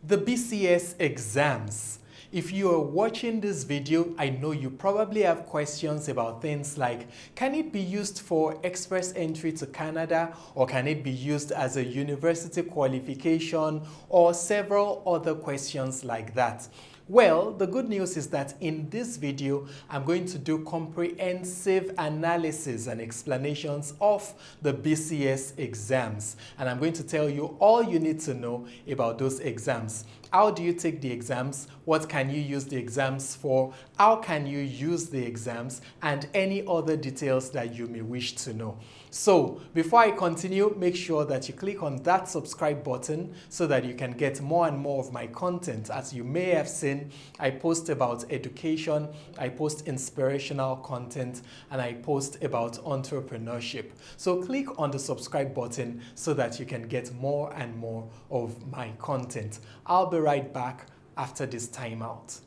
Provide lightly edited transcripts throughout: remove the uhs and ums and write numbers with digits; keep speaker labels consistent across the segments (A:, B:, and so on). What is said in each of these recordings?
A: The BCS exams. If you are watching this video, I know you probably have questions about things like, can it be used for express entry to Canada, or can it be used as a university qualification, or several other questions like that? Well, the good news is that in this video, I'm going to do comprehensive analysis and explanations of the BCS exams. And I'm going to tell you all you need to know about those exams. How do you take the exams? What can you use the exams for? How can you use the exams? And any other details that you may wish to know. So before I continue, make sure that you click on that subscribe button so that you can get more and more of my content. As you may have seen, I post about education, I post inspirational content, and I post about entrepreneurship. So click on the subscribe button so that you can get more and more of my content. I'll be right back after this timeout.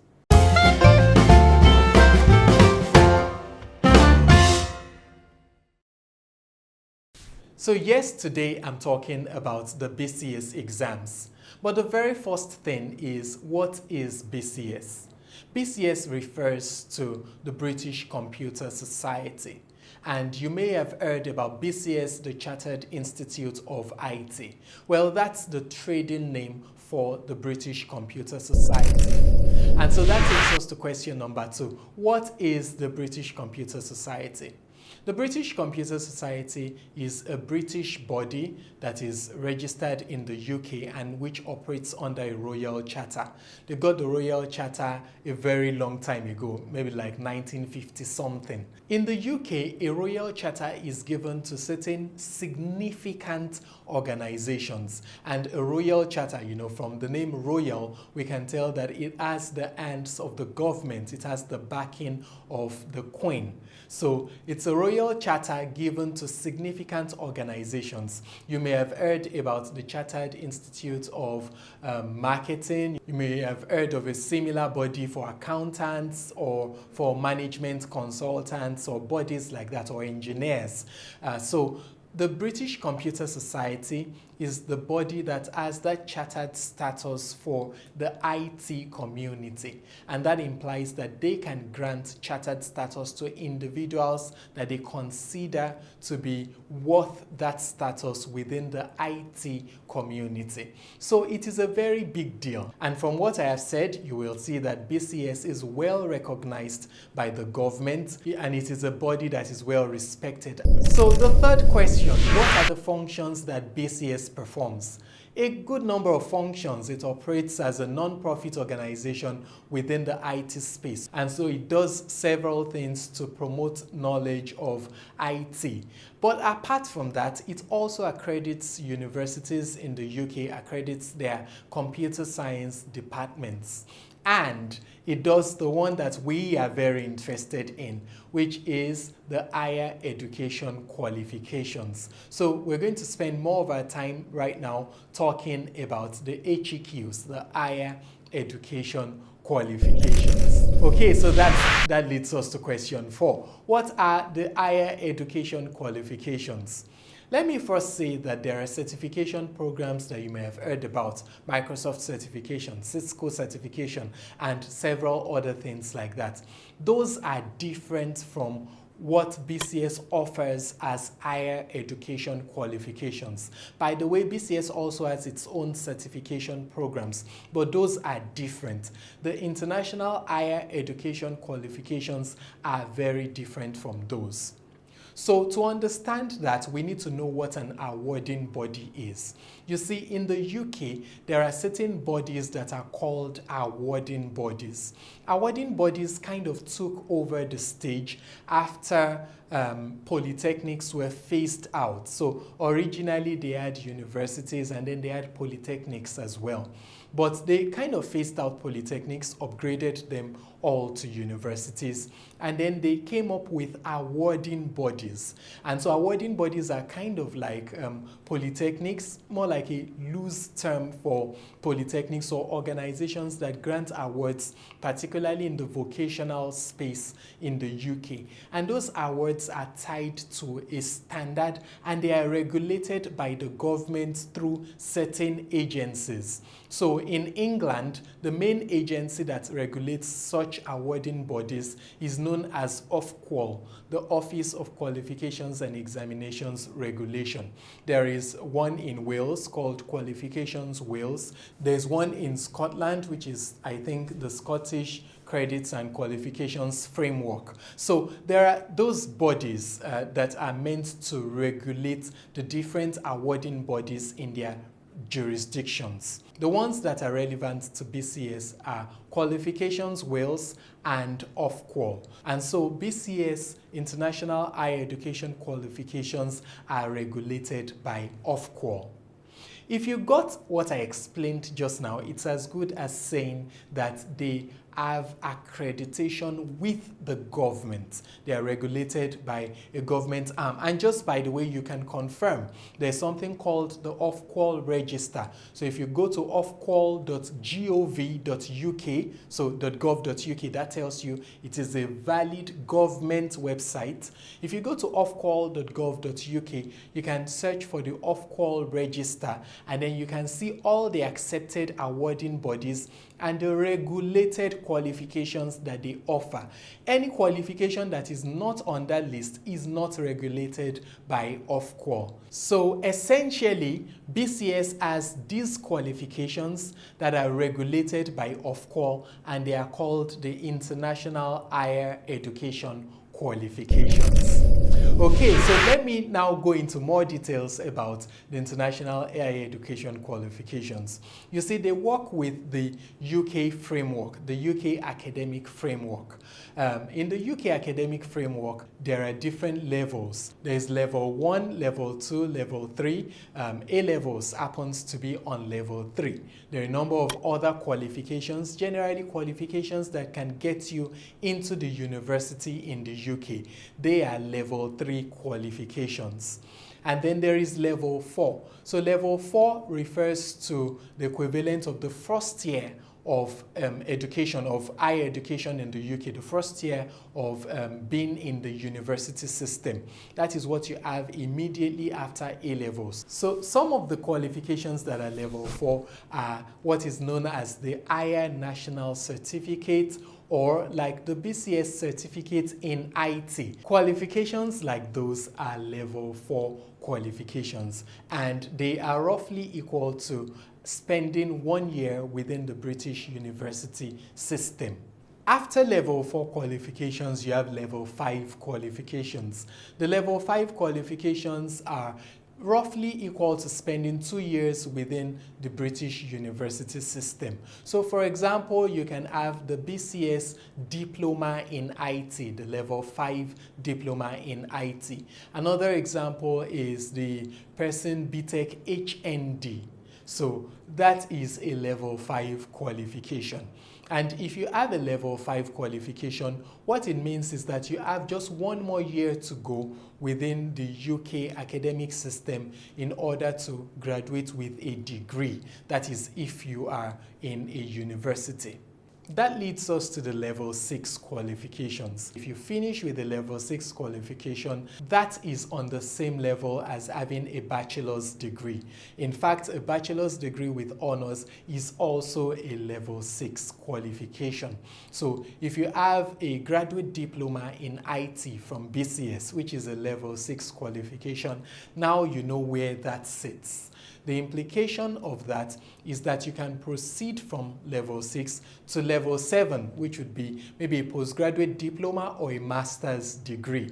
A: So yes, today I'm talking about the BCS exams. But the very first thing is, what is BCS? BCS refers to the British Computer Society. And you may have heard about BCS, the Chartered Institute of IT. Well, that's the trading name for the British Computer Society. And so that takes us to question number 2. What is the British Computer Society? The British Computer Society is a British body that is registered in the UK and which operates under a royal charter. They got the royal charter a very long time ago, maybe like 1950 something. In the UK, a royal charter is given to certain significant organizations. And a royal charter, from the name royal, we can tell that it has the hands of the government. It has the backing of the Queen. So it's a royal charter given to significant organizations. You may have heard about the Chartered Institute of Marketing. You may have heard of a similar body for accountants or for management consultants or bodies like that, or engineers. So the British Computer Society is the body that has that chartered status for the IT community. And that implies that they can grant chartered status to individuals that they consider to be worth that status within the IT community. So it is a very big deal. And from what I have said, you will see that BCS is well recognized by the government, and it is a body that is well respected. So the third question, what are the functions that BCS performs? A good number of functions. It operates as a non-profit organization within the IT space. And so it does several things to promote knowledge of IT. But apart from that, it also accredits universities in the UK, accredits their computer science departments. And it does the one that we are very interested in, which is the higher education qualifications. So we're going to spend more of our time right now talking about the HEQs, the higher education qualifications. Okay, so that leads us to question 4. What are the higher education qualifications? Let me first say that there are certification programs that you may have heard about, Microsoft certification, Cisco certification, and several other things like that. Those are different from what BCS offers as higher education qualifications. By the way, BCS also has its own certification programs, but those are different. The international higher education qualifications are very different from those. So to understand that, we need to know what an awarding body is. You see, in the UK, there are certain bodies that are called awarding bodies. Awarding bodies kind of took over the stage after polytechnics were phased out. So originally they had universities and then they had polytechnics as well. But they kind of phased out polytechnics, upgraded them all to universities, and then they came up with awarding bodies. And so awarding bodies are kind of like polytechnics, more like a loose term for polytechnics or organizations that grant awards, particularly in the vocational space in the UK. And those awards are tied to a standard and they are regulated by the government through certain agencies. So in England, the main agency that regulates such awarding bodies is known as Ofqual, the Office of Qualifications and Examinations Regulation. There is one in Wales called Qualifications Wales. There's one in Scotland, which is, I think, the Scottish Credits and Qualifications Framework. So there are those bodies that are meant to regulate the different awarding bodies in their jurisdictions. The ones that are relevant to BCS are Qualifications Wales and Ofqual. And so BCS International Higher Education Qualifications are regulated by Ofqual. If you got what I explained just now, it's as good as saying that they have accreditation with the government. They are regulated by a government arm. And just by the way, you can confirm there's something called the Ofqual Register. So if you go to ofqual.gov.uk, so .gov.uk, that tells you it is a valid government website. If you go to ofqual.gov.uk, you can search for the Ofqual Register, and then you can see all the accepted awarding bodies and the regulated qualifications that they offer. Any qualification that is not on that list is not regulated by Ofqual. So essentially, BCS has these qualifications that are regulated by Ofqual, and they are called the International Higher Education Qualifications. Okay, so let me now go into more details about the International Higher Education Qualifications. You see, they work with the UK framework, the UK academic framework. In the UK academic framework, there are different levels. There's level 1, level 2, level 3. A-levels happens to be on level 3. There are a number of other qualifications, generally qualifications that can get you into the university in the UK. They are level 3 qualifications. And then there is level 4. So level 4 refers to the equivalent of the first year of education, of higher education in the UK, the first year of being in the university system. That is what you have immediately after A-levels. So some of the qualifications that are level 4 are what is known as the Higher National Certificate, or like the BCS certificate in IT. Qualifications like those are level 4 qualifications, and they are roughly equal to spending 1 year within the British university system. After level 4 qualifications, you have level 5 qualifications. The level 5 qualifications are roughly equal to spending 2 years within the British university system. So for example, you can have the BCS diploma in IT, the level 5 diploma in IT. Another example is the person BTech HND. So that is a level 5 qualification. And if you have a level 5 qualification, what it means is that you have just 1 more year to go within the UK academic system in order to graduate with a degree. That is, if you are in a university. That leads us to the level 6 qualifications. If you finish with the level 6 qualification, that is on the same level as having a bachelor's degree. In fact, a bachelor's degree with honors is also a level 6 qualification. So if you have a graduate diploma in IT from BCS, which is a level 6 qualification, now you know where that sits. The implication of that is that you can proceed from level 6 to level 7, which would be maybe a postgraduate diploma or a master's degree.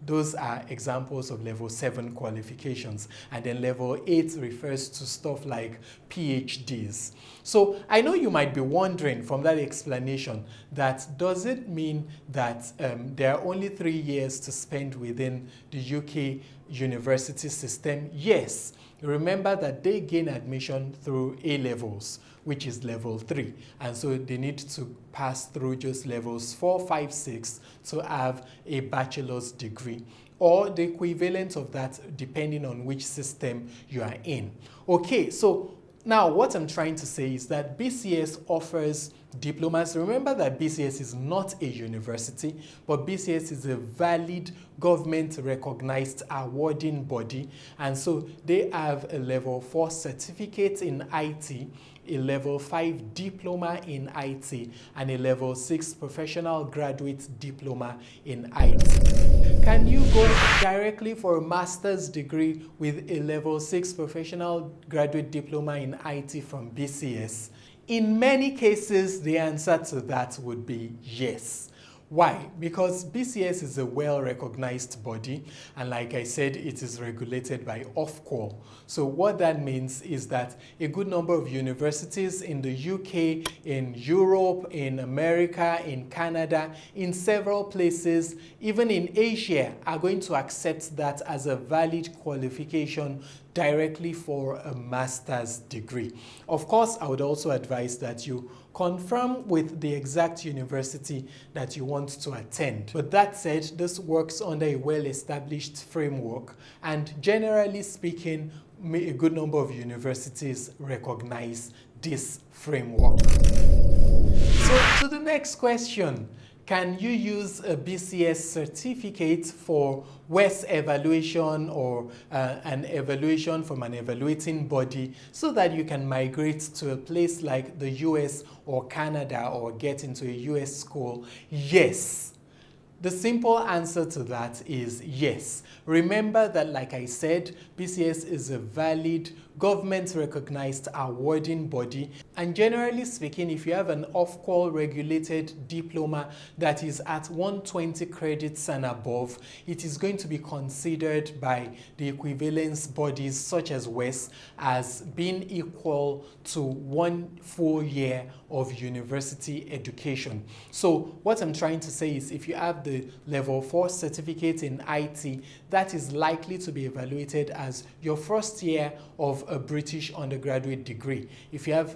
A: Those are examples of level 7 qualifications. And then level 8 refers to stuff like PhDs. So I know you might be wondering from that explanation that does it mean that there are only 3 years to spend within the UK university system? Yes. Remember that they gain admission through A-levels, which is level 3. And so they need to pass through just levels 4, 5, 6 to have a bachelor's degree, or the equivalent of that depending on which system you are in. Okay, so now what I'm trying to say is that BCS offers diplomas. Remember that BCS is not a university, but BCS is a valid government recognized awarding body, and so they have a level 4 certificate in IT, a level 5 diploma in IT, and a level 6 professional graduate diploma in IT. Can you go directly for a master's degree with a level 6 professional graduate diploma in IT from BCS? In many cases, the answer to that would be yes. Why? Because BCS is a well-recognized body, and like I said, it is regulated by Ofqual. So what that means is that a good number of universities in the UK, in Europe, in America, in Canada, in several places, even in Asia, are going to accept that as a valid qualification directly for a master's degree. Of course, I would also advise that you confirm with the exact university that you want to attend. But that said, this works under a well-established framework, and generally speaking, a good number of universities recognize this framework. So to the next question, can you use a BCS certificate for WES evaluation or an evaluation from an evaluating body so that you can migrate to a place like the US or Canada or get into a US school? Yes. The simple answer to that is yes. Remember that, like I said, BCS is a valid government-recognized awarding body, and generally speaking, if you have an Ofqual regulated diploma that is at 120 credits and above, it is going to be considered by the equivalence bodies such as WES as being equal to 1 full year of university education. So what I'm trying to say is, if you have the level 4 certificate in IT, that is likely to be evaluated as your first year of a British undergraduate degree. If you have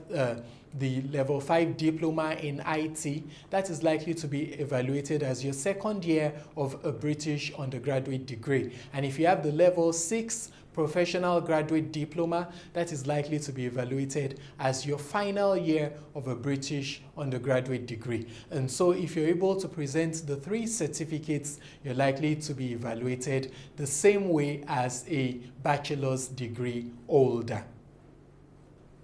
A: the level 5 diploma in IT, that is likely to be evaluated as your second year of a British undergraduate degree. And if you have the level 6 professional graduate diploma, that is likely to be evaluated as your final year of a British undergraduate degree. And so if you're able to present the 3 certificates, you're likely to be evaluated the same way as a bachelor's degree holder.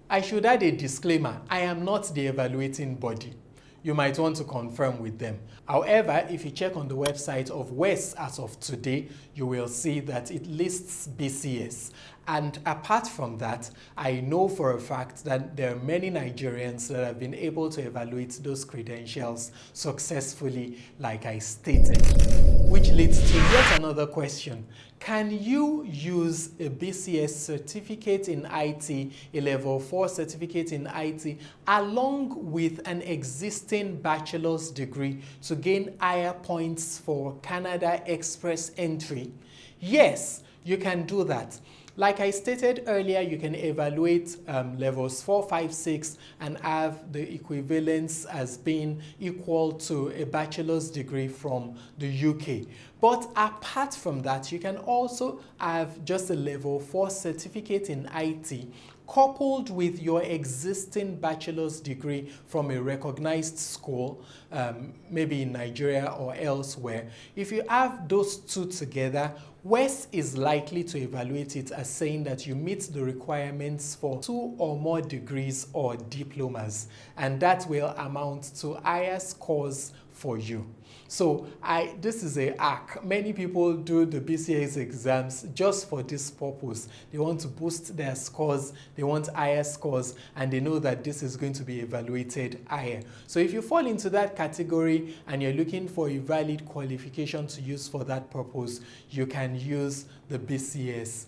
A: I should add a disclaimer: I am not the evaluating body. You might want to confirm with them. However, if you check on the website of WES as of today, you will see that it lists BCS. And apart from that, I know for a fact that there are many Nigerians that have been able to evaluate those credentials successfully, like I stated. Which leads to yet another question. Can you use a BCS certificate in IT, a level 4 certificate in IT, along with an existing bachelor's degree to gain higher points for Canada Express entry? Yes, you can do that. Like I stated earlier, you can evaluate levels 4, 5, 6 and have the equivalence as being equal to a bachelor's degree from the UK. But apart from that, you can also have just a level 4 certificate in IT coupled with your existing bachelor's degree from a recognized school, maybe in Nigeria or elsewhere. If you have those two together, WES is likely to evaluate it as saying that you meet the requirements for 2 or more degrees or diplomas, and that will amount to higher scores for you. So this is a hack. Many people do the BCS exams just for this purpose. They want to boost their scores, they want higher scores, and they know that this is going to be evaluated higher. So if you fall into that category and you're looking for a valid qualification to use for that purpose, you can use the BCS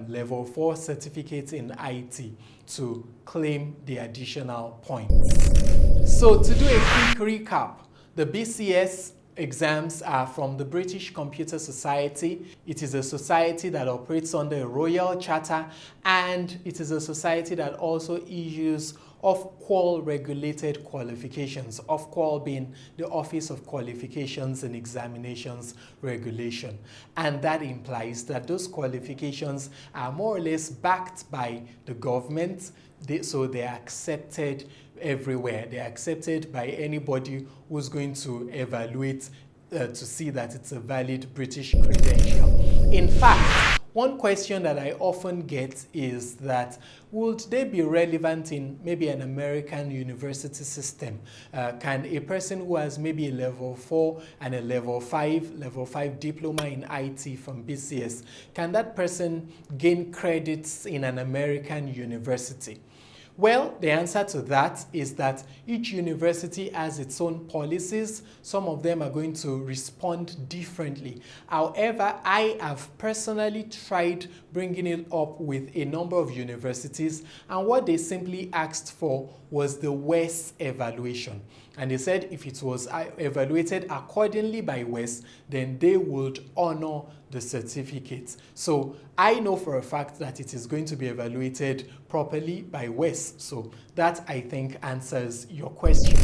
A: level 4 certificate in IT to claim the additional points. So to do a quick recap, the BCS exams are from the British Computer Society. It is a society that operates under a royal charter, and it is a society that also issues Ofqual regulated qualifications, Ofqual being the Office of Qualifications and Examinations Regulation. And that implies that those qualifications are more or less backed by the government, so they are accepted everywhere. They are accepted by anybody who's going to evaluate to see that it's a valid British credential. In fact, one question that I often get is that would they be relevant in maybe an American university system? Can a person who has maybe a level 4 and a level 5 diploma in IT from BCS, can that person gain credits in an American university? Well, the answer to that is that each university has its own policies. Some of them are going to respond differently. However, I have personally tried bringing it up with a number of universities, and what they simply asked for was the WES evaluation. And they said if it was evaluated accordingly by WES, then they would honor the certificate. So I know for a fact that it is going to be evaluated properly by WES. So that, I think, answers your question.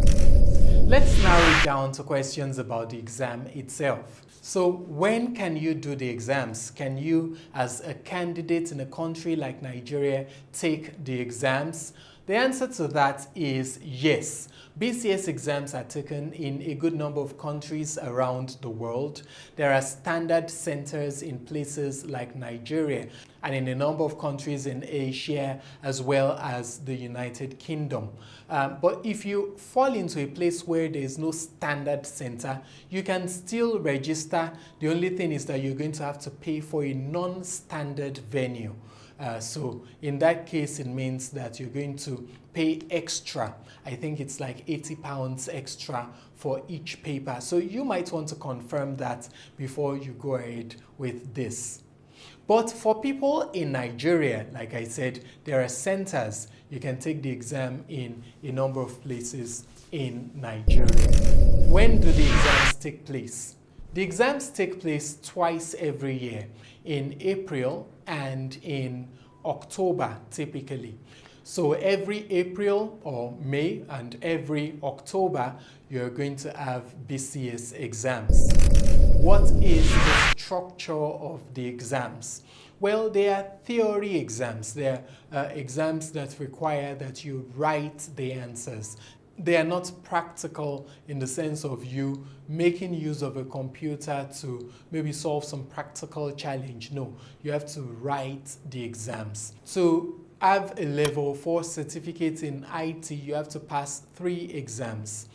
A: Let's narrow it down to questions about the exam itself. So when can you do the exams? Can you, as a candidate in a country like Nigeria, take the exams? The answer to that is yes. BCS exams are taken in a good number of countries around the world. There are standard centers in places like Nigeria and in a number of countries in Asia as well as the United Kingdom. But if you fall into a place where there is no standard center, you can still register. The only thing is that you're going to have to pay for a non-standard venue. So in that case, it means that you're going to pay extra. I think it's like £80 extra for each paper. So you might want to confirm that before you go ahead with this. But for people in Nigeria, like I said, there are centers. You can take the exam in a number of places in Nigeria. When do the exams take place? The exams take place twice every year, in April and in October typically. So every April or May and every October, you're going to have BCS exams. What is the structure of the exams? Well, they are theory exams. They are exams that require that you write the answers. They are not practical in the sense of you making use of a computer to maybe solve some practical challenge. No, you have to write the exams. To have a level 4 certificate in IT, you have to pass 3 exams.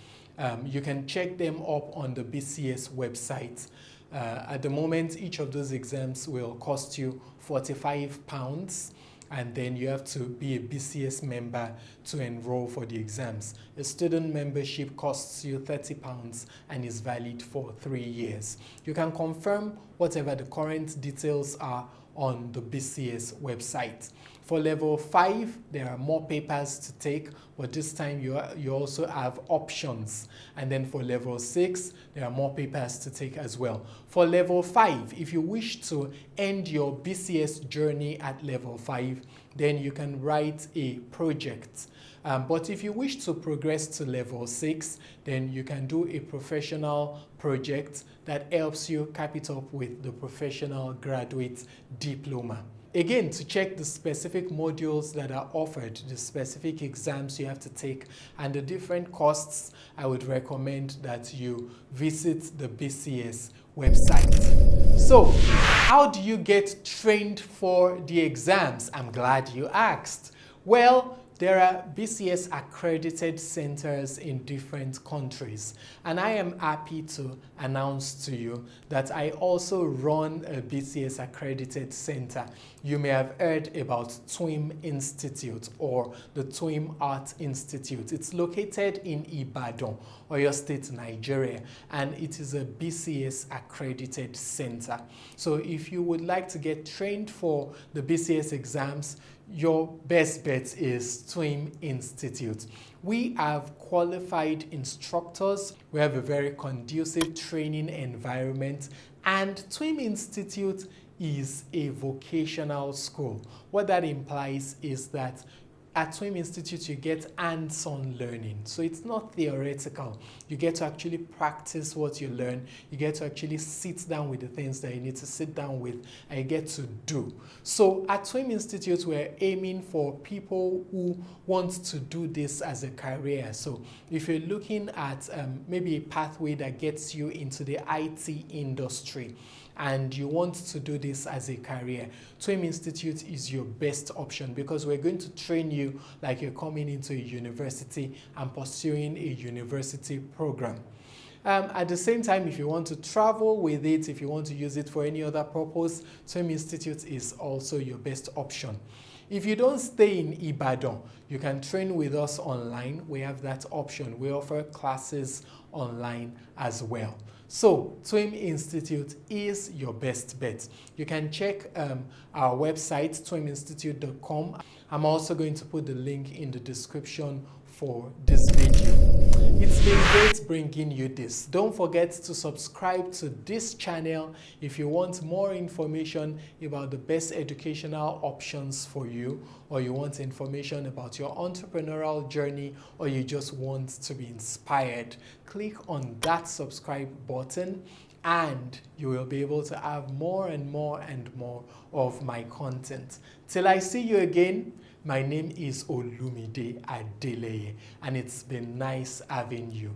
A: You can check them up on the BCS website. At the moment, each of those exams will cost you £45. And then you have to be a BCS member to enroll for the exams. A student membership costs you £30 and is valid for 3 years. You can confirm whatever the current details are on the BCS website. For level 5, there are more papers to take, but this time you also have options. And then for level 6, there are more papers to take as well. For level 5, if you wish to end your BCS journey at level 5, then you can write a project. But if you wish to progress to level 6, then you can do a professional project that helps you cap it up with the professional graduate diploma. Again, to check the specific modules that are offered, the specific exams you have to take, and the different costs, I would recommend that you visit the BCS website. So, how do you get trained for the exams? I'm glad you asked. Well, there are BCS accredited centers in different countries, and I am happy to announce to you that I also run a BCS accredited center. You may have heard about TWIM Institute or the TWIM Art Institute. It's located in Ibadan, Oyo State, Nigeria, and it is a BCS accredited center. So if you would like to get trained for the BCS exams, your best bet is TWIM Institute. We have qualified instructors. We have a very conducive training environment, and TWIM Institute is a vocational school. What that implies is that at Twim Institute, you get hands-on learning. So it's not theoretical. You get to actually practice what you learn. You get to actually sit down with the things that you need to sit down with, and you get to do. So at Twim Institute, we're aiming for people who want to do this as a career. So if you're looking at maybe a pathway that gets you into the IT industry, and you want to do this as a career, Twim Institute is your best option, because we're going to train you like you're coming into a university and pursuing a university program. At the same time, if you want to travel with it, if you want to use it for any other purpose, Twim Institute is also your best option. If you don't stay in Ibadan, you can train with us online. We have that option. We offer classes online as well. So Twim Institute is your best bet. You can check our website, twiminstitute.com. I'm also going to put the link in the description for this video. It's been great bringing you this. Don't forget to subscribe to this channel if you want more information about the best educational options for you, or you want information about your entrepreneurial journey, or you just want to be inspired. Click on that subscribe button and you will be able to have more and more and more of my content. Till I see you again, my name is Olumide Adeleye, and it's been nice having you.